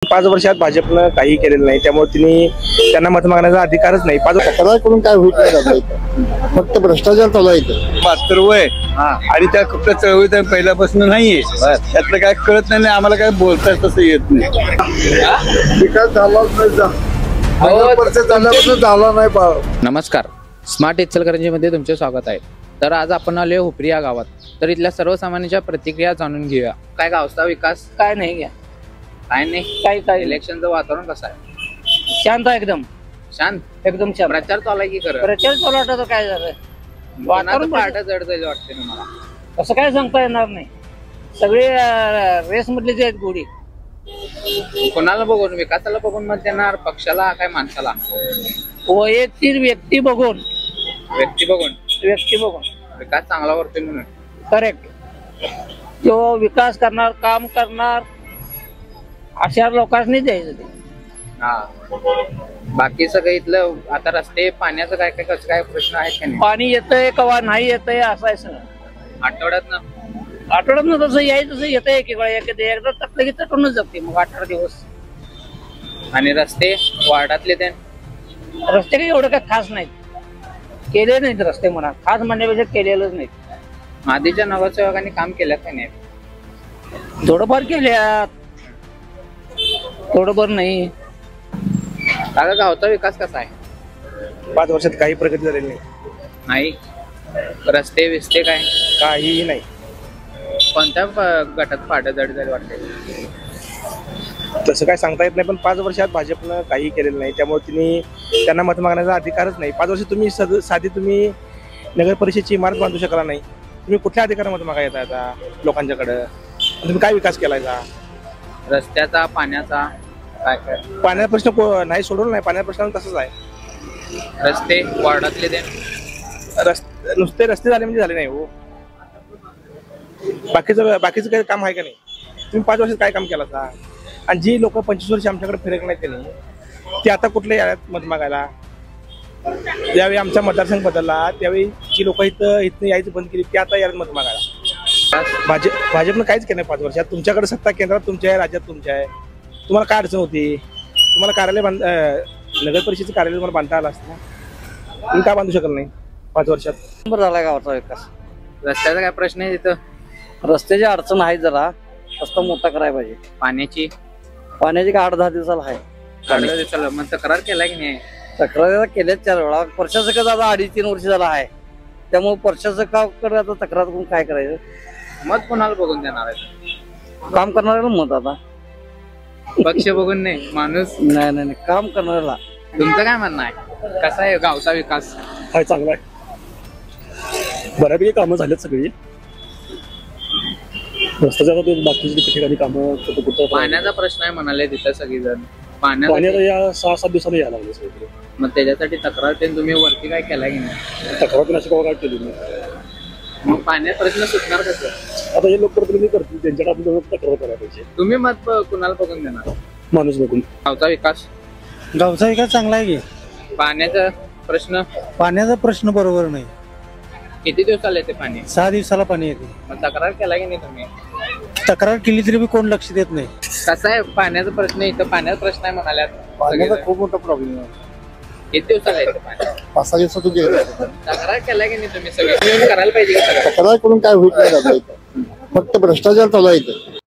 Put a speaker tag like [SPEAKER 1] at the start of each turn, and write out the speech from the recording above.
[SPEAKER 1] 5 वर्षात भाजपनं काही केलेलं नाही, त्यामुळे त्यांना मत मागण्याचा अधिकारच नाही.
[SPEAKER 2] तक्रार करून काय होत नाही, फक्त भ्रष्टाचार चालू आहे इथं.
[SPEAKER 3] 72 वय आणि त्या कुठल्या चळवळीत पहिल्यापासून नाहीये. त्यातलं काय कळत नाही, आम्हाला काय बोलता तसं येत नाही.
[SPEAKER 2] विकास झालाच नाही, झाला नाही.
[SPEAKER 4] नमस्कार, स्मार्ट इचलकरंजीमध्ये तुमचे स्वागत आहे. तर आज आपण आले हुपरी या गावात. तर इथल्या सर्वसामान्यांच्या प्रतिक्रिया जाणून घेऊया. काय गावचा विकास
[SPEAKER 5] काय नाही घ्या,
[SPEAKER 4] काय नाही.
[SPEAKER 5] काय
[SPEAKER 4] इलेक्शनचं वातावरण कसं आहे?
[SPEAKER 5] शांत आहे, एकदम
[SPEAKER 4] शांत,
[SPEAKER 5] एकदम शांत.
[SPEAKER 4] प्रचार चालू आहे की खरं?
[SPEAKER 5] प्रचार चालू वाटत काय झालं,
[SPEAKER 4] वातावरण पार्ट जड जाईल वाटते मला.
[SPEAKER 5] कसं काय सांगता येणार नाही. सगळे रेस मधले आहेत गोडी.
[SPEAKER 4] कोणाला बघून, विकासाला बघून मत देणार, पक्षाला काय माणसाला?
[SPEAKER 5] वैयक्तिक व्यक्ती बघून
[SPEAKER 4] व्यक्ती बघून विकास चांगला करतोय म्हणून.
[SPEAKER 5] करेक्ट. जो विकास करणार, काम करणार, अशा लोकांनी द्यायचं ते.
[SPEAKER 4] हा, बाकी सगळं इथलं आता रस्ते, पाण्याचं काय काय कसं काय प्रश्न आहेत का नाही?
[SPEAKER 5] पाणी येतंय कवा नाही येतंय असं आहे सगळं. आठवड्यात तसं यायचं तसं येतंय. एकदा तटलं की तटूनच जाते मग 18 दिवस.
[SPEAKER 4] आणि रस्ते वार्डातले ते
[SPEAKER 5] रस्ते काही एवढं काय खास नाहीत, केले नाहीत रस्ते. म्हणा खास म्हणण्यापेक्षा केलेलंच नाहीत.
[SPEAKER 4] आधीच्या नगरसेवकांनी काम केलं का नाही?
[SPEAKER 5] थोडंफार केल्यात, थोडंफार नाही.
[SPEAKER 4] काका, गावचा विकास कसा आहे?
[SPEAKER 1] 5 वर्षात काही प्रगती झालेली
[SPEAKER 4] नाही. रस्ते विस्ते काय
[SPEAKER 1] काहीही नाही.
[SPEAKER 4] कोणत्या गटात पाठ जड जाईल वाटते?
[SPEAKER 1] तसं काय सांगता येत नाही, पण 5 वर्षात भाजपनं काही केलेलं नाही, त्यामुळे त्यांना मत मागण्याचा अधिकारच नाही. 5 वर्ष तुम्ही साधी तुम्ही नगर परिषदेची इमारत बांधू शकला नाही. तुम्ही कुठल्या अधिकारात मत मागा येता आता लोकांच्याकडं? तुम्ही काय विकास केलायचा?
[SPEAKER 4] रस्त्याचा, पाण्याचा काय काय?
[SPEAKER 1] पाण्याचा प्रश्न नाही सोडवला नाही. पाण्याचा प्रश्न तसंच आहे.
[SPEAKER 4] रस्ते वार्डातले ते
[SPEAKER 1] नुसते रस्ते झाले म्हणजे झाले नाही हो. बाकीचं काही काम आहे का नाही? तुम्ही 5 वर्षात काय काम केलं आता? आणि जी लोक 25 वर्ष आमच्याकडे फिरक नाही त्यांनी, ते आता कुठल्या यात मत मागायला? ज्यावेळी आमचा मतदारसंघ बदलला त्यावेळी जी लोक इथं यायचं बंद केली, ते आता यात मत मागायला. भाजपनं काहीच केलं नाही 5 वर्षात. तुमच्याकडे सत्ता केंद्रात तुमच्या आहे, राज्यात तुमच्या आहे. तुम्हाला काय अडचण होती? तुम्हाला कार्यालय नगर परिषदेचं कार्यालय तुम्हाला बांधता आलं असतं, तुम्ही काय बांधू शकल नाही 5 वर्षात?
[SPEAKER 5] बरं झाला गावाचा विकास.
[SPEAKER 4] रस्त्याचा काय प्रश्न आहे तिथं?
[SPEAKER 5] रस्त्याची अडचण आहे, जरा रस्ता मोठा करायला पाहिजे.
[SPEAKER 4] पाण्याची
[SPEAKER 5] पाण्याची का 8-10 दिवसाला आहे.
[SPEAKER 4] दिवसाला मग तक्रार केला की नाही?
[SPEAKER 5] तक्रार केल्याच 4 वेळा. प्रशासक आता 2.5-3 वर्ष झाला आहे, त्यामुळे प्रशासकाकडे आता तक्रार करून काय करायचं?
[SPEAKER 4] मत कोणाला बघून देणार आहे?
[SPEAKER 5] काम करणाऱ्याला मत. आता
[SPEAKER 4] पक्ष बघून नाही, माणूस.
[SPEAKER 5] नाही, काम करणाऱ्याला.
[SPEAKER 4] तुमचं काय म्हणणं आहे? कसा आहे गावचा विकास?
[SPEAKER 1] हाय, चांगला आहे. बऱ्यापैकी कामं झालेत सगळी. रस्त्याच्या बाकीच्या ठिकाणी कामं.
[SPEAKER 4] पाण्याचा प्रश्न आहे म्हणाले तिथं सगळीजण.
[SPEAKER 1] पाण्याचा या 6-7 दिवसांनी यायला लागले सगळे.
[SPEAKER 4] मग त्याच्यासाठी तक्रार ते तुम्ही वरती काय केला की नाही?
[SPEAKER 1] तक्रार कोणाची काय केली नाही.
[SPEAKER 4] मग पाण्यात प्रश्न सुटणार कसं?
[SPEAKER 1] आता हे लोकप्रतिनिधी करतील, त्यांच्याकडे आपण तक्रार करायला पाहिजे.
[SPEAKER 4] तुम्ही मत कुणाला बघून देणार?
[SPEAKER 1] माणूस बघून.
[SPEAKER 4] गावचा विकास
[SPEAKER 6] चांगला आहे की.
[SPEAKER 4] पाण्याचा
[SPEAKER 6] प्रश्न बरोबर नाही.
[SPEAKER 4] किती दिवसाला येते पाणी?
[SPEAKER 6] 6 दिवसाला पाणी येते.
[SPEAKER 4] मग तक्रार केला की नाही तुम्ही?
[SPEAKER 6] तक्रार केली तरी कोण लक्ष देत नाही.
[SPEAKER 4] कसा आहे पाण्याचा प्रश्न? इथं पाण्याचा प्रश्न आहे म्हणाल्यात.
[SPEAKER 2] पाण्याचा खूप मोठा प्रॉब्लेम आहे.
[SPEAKER 4] किती दिवसाला येते पाणी?
[SPEAKER 2] 5-6 दिवसातून
[SPEAKER 4] तक्रार केला की नाही तुम्ही? सगळं करायला पाहिजे का?
[SPEAKER 2] तक्रार करून काय होत नाही, फक्त भ्रष्टाचार चालू आहे इथं.